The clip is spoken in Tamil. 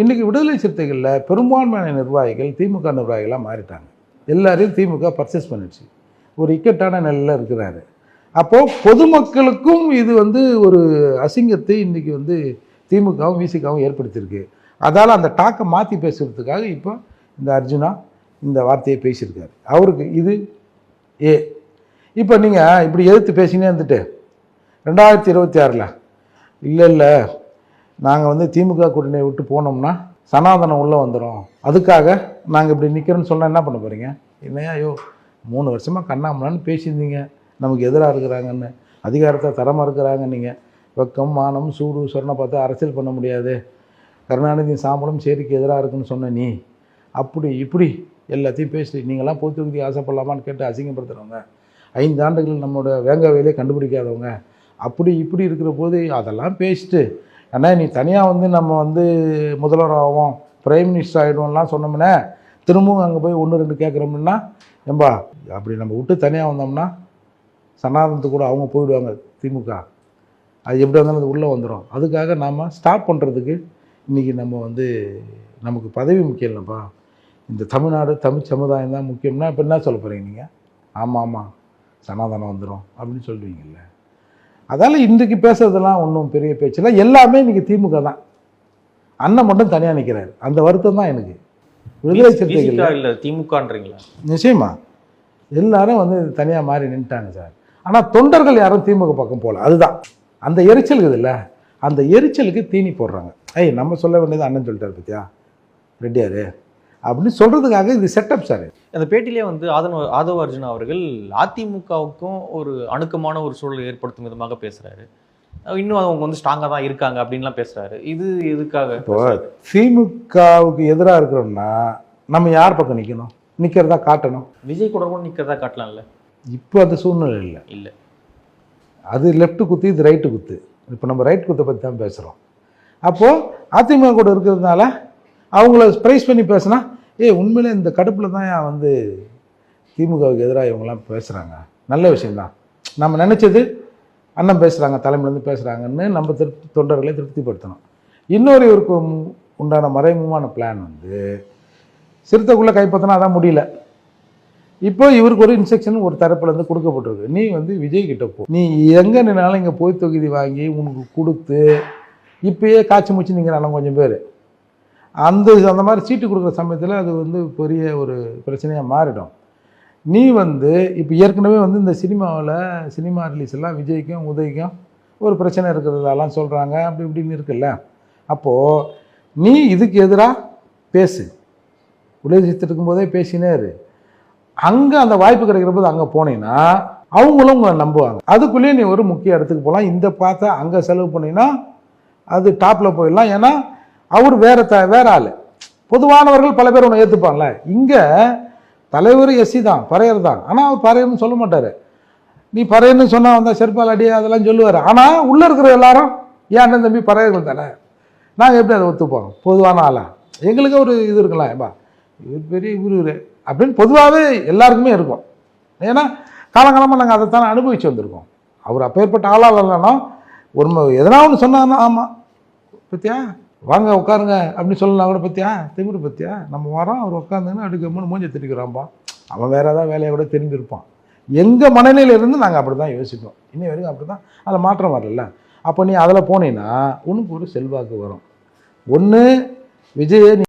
இன்றைக்கி விடுதலை சிறுத்தைகளில் பெரும்பான்மையான நிர்வாகிகள் திமுக நிர்வாகிகளாக மாறிட்டாங்க. எல்லாரையும் திமுக பர்ச்சேஸ் பண்ணிடுச்சு. ஒரு இக்கட்டான நிலையில் இருக்கிறாரு. அப்போது பொதுமக்களுக்கும் இது ஒரு அசிங்கத்தை இன்றைக்கி திமுகவும் விசிகாவும் ஏற்படுத்தியிருக்கு. அதால் அந்த டாக்கை மாற்றி பேசுகிறதுக்காக இப்போ இந்த அர்ஜுனா இந்த வார்த்தையை பேசியிருக்காரு. அவருக்கு இது ஏ. இப்போ நீங்கள் இப்படி எதிர்த்து பேசினே இருந்துட்டு 2026 இல்லை நாங்கள் திமுக கூட்டணியை விட்டு போனோம்னா சனாதனம் உள்ளே வந்துடும், அதுக்காக நாங்கள் இப்படி நிற்கிறோன்னு சொன்னால் என்ன பண்ண போகிறீங்க? என்னையா 3 வருஷமாக கண்ணாமலான்னு பேசியிருந்தீங்க, நமக்கு எதிராக இருக்கிறாங்கன்னு, அதிகாரத்தை தரமாக இருக்கிறாங்க. நீங்கள் வெக்கம் மானம் சூடு சொன்ன பார்த்து அரசியல் பண்ண முடியாது, கருணாநிதி சாம்பலும் சேரிக்கு எதிராக இருக்குன்னு சொன்ன நீ அப்படி இப்படி எல்லாத்தையும் பேசிட்டு நீங்களாம் பொது தொகுதி ஆசைப்படலாமான்னு கேட்டு அசிங்கப்படுத்துகிறவங்க, 5 ஆண்டுகள் நம்மளோட வேங்காவையிலே கண்டுபிடிக்காதவங்க, அப்படி இப்படி இருக்கிற போது அதெல்லாம் பேசிட்டு ஏன்னா நீ தனியாக நம்ம முதல்வர் ஆகும் பிரைம் மினிஸ்டர் ஆகிடுவோம்லாம் சொன்னோம்னா திரும்பவும் அங்கே போய் 1-2 கேட்குறோம்னா ஏம்பா அப்படி நம்ம விட்டு தனியாக வந்தோம்னா சனாதனத்துக்கு கூட அவங்க போயிடுவாங்க திமுக, அது எப்படி வந்தாலும் அது உள்ளே வந்துடும். அதுக்காக நாம் ஸ்டாப் பண்ணுறதுக்கு இன்றைக்கி நம்ம நமக்கு பதவி முக்கியம் இல்லைப்பா, இந்த தமிழ்நாடு தமிழ் சமுதாயம் தான் முக்கியம்னா இப்போ என்ன சொல்ல போகிறீங்க நீங்கள்? ஆமாம் சனாதனம் வந்துடும் அப்படின்னு சொல்லுவீங்கல்ல. அதால் இன்றைக்கு பேசுறதெல்லாம் ஒன்றும் பெரிய பேச்சில்லை. எல்லாமே இன்றைக்கி திமுக தான். அண்ணன் மட்டும் தனியாக நிற்கிறாரு. அந்த வருத்தம் தான் எனக்கு. விடுதலை சிறுத்தைகள் இல்லை திமுகன்றீங்களா? நிச்சயமா எல்லாரும் தனியாக மாறி நின்ட்டாங்க சார். ஆனால் தொண்டர்கள் யாரும் திமுக பக்கம் போகல. அதுதான் அந்த எரிச்சல் இருக்குதுல்ல, அந்த எரிச்சலுக்கு தீனி போடுறாங்க. நம்ம சொல்ல வேண்டியது அண்ணன் சொல்லிட்டார் பத்தியா ரெட்டியாரு அப்படின்னு சொல்கிறதுக்காக இது செட்டப் சார். அந்த பேட்டிலே ஆதவ அர்ஜுனா அவர்கள் அதிமுகவுக்கும் ஒரு அணுக்கமான ஒரு சூழலை ஏற்படுத்தும் விதமாக பேசுகிறாரு. இன்னும் அவங்க ஸ்ட்ராங்காக தான் இருக்காங்க அப்படின்லாம் பேசுகிறாரு. இது எதுக்காக? இப்போ திமுகவுக்கு எதிராக இருக்கிறோம்னா நம்ம யார் பக்கம் நிற்கணும்? நிற்கிறதா காட்டணும். விஜய் கூட நிற்கிறதா காட்டலாம்ல. இப்போ அந்த சூழ்நிலை இல்லை. அது லெஃப்ட் குத்து, இது ரைட்டு குத்து. இப்போ நம்ம ரைட் குத்தை பற்றி தான் பேசுகிறோம். அப்போது அதிமுக கூட இருக்கிறதுனால அவங்கள ப்ரைஸ் பண்ணி பேசுனா உண்மையிலே இந்த கடுப்பில் தான் திமுகவுக்கு எதிராக இவங்கெல்லாம் பேசுகிறாங்க, நல்ல விஷயந்தான். நம்ம நினச்சது அண்ணன் பேசுகிறாங்க, தலைமையிலேருந்து பேசுகிறாங்கன்னு நம்ம தொண்டர்களை திருப்திப்படுத்தணும். இன்னொரு இவருக்கு உண்டான மறைமுகமான பிளான் சிறுத்தைக்குள்ளே கைப்பற்றினா அதான் முடியல. இப்போ இவருக்கு ஒரு இன்ஸ்ட்ரக்ஷன் ஒரு தரப்புலேருந்து கொடுக்கப்பட்டிருக்கு. நீ விஜய் கிட்ட போ, நீ எங்கே நின்னாலும் இங்கே போய் தொகுதி வாங்கி உனக்கு கொடுத்து இப்போயே காய்ச்சி மூச்சு நிற்கிறாங்க கொஞ்சம் பேர். அந்த மாதிரி சீட்டு கொடுக்குற சமயத்தில் அது பெரிய ஒரு பிரச்சனையாக மாறிடும். நீ இப்போ ஏற்கனவே இந்த சினிமா ரிலீஸ் எல்லாம் விஜய்க்கும் உதய்க்கும் ஒரு பிரச்சனை இருக்கிறதெல்லாம் சொல்கிறாங்க, அப்படி இப்படின்னு இருக்குல்ல. அப்போது நீ இதுக்கு எதிராக பேசு, உலகத்தில் இருக்கும்போதே பேசினேரு. அங்கே அந்த வாய்ப்பு கிடைக்கிற போது அங்கே போனீங்கன்னா அவங்களும் உங்களை நம்புவாங்க. அதுக்குள்ளேயே நீ ஒரு முக்கிய இடத்துக்கு போகலாம். இந்த பார்த்தா அங்கே செலவு பண்ணினா அது டாப்பில் போயிடலாம். ஏன்னா அவர் வேற ஆள். பொதுவானவர்கள் பல பேர் ஒன்று ஏற்றுப்பாங்கல்ல. இங்கே தலைவர் எஸ்சி தான், பறையர் தான். ஆனால் அவர் பறையர்னு சொல்ல மாட்டார். நீ பறையர்னு சொன்னால் வந்தால் செருப்பால் அடி அதெல்லாம் சொல்லுவார். ஆனால் உள்ளே இருக்கிற எல்லாரும் ஏன் அண்ணன் தம்பி பறையர்கள் தானே, நாங்கள் எப்படி அதை ஒத்துப்போம்? பொதுவான ஆளா எங்களுக்கு ஒரு இது இருக்கலாம், ஏப்பா இவர் பெரிய இவர் அப்படின்னு பொதுவாகவே எல்லாருக்குமே இருக்கும். ஏன்னா காலங்காலமாக நாங்கள் அதைத்தானே அனுபவித்து வந்திருக்கோம். அவர் அப்பேற்பட்ட ஆளால் இல்லைன்னா ஒரு எதனா ஒன்று சொன்னான்னா ஆமாம் பத்தியா வாங்க உட்காருங்க அப்படின்னு சொல்லலாம் கூட. பத்தியா திமிரு பத்தியா நம்ம வரோம், அவர் உட்காந்துன்னு அடுக்க 3 மூஞ்சை திரிக்கிறான்ப்பா. அவன் வேறு ஏதாவது வேலையை கூட தெரிஞ்சிருப்பான். எங்கள் மனநிலையிலேருந்து நாங்கள் அப்படி தான் யோசிப்போம். இன்னி வரைக்கும் அப்படி தான், அதில் மாற்றம் வரல. அப்போ நீ அதில் போனீங்கன்னா உனக்கு ஒரு செல்வாக்கு வரும். ஒன்று விஜயை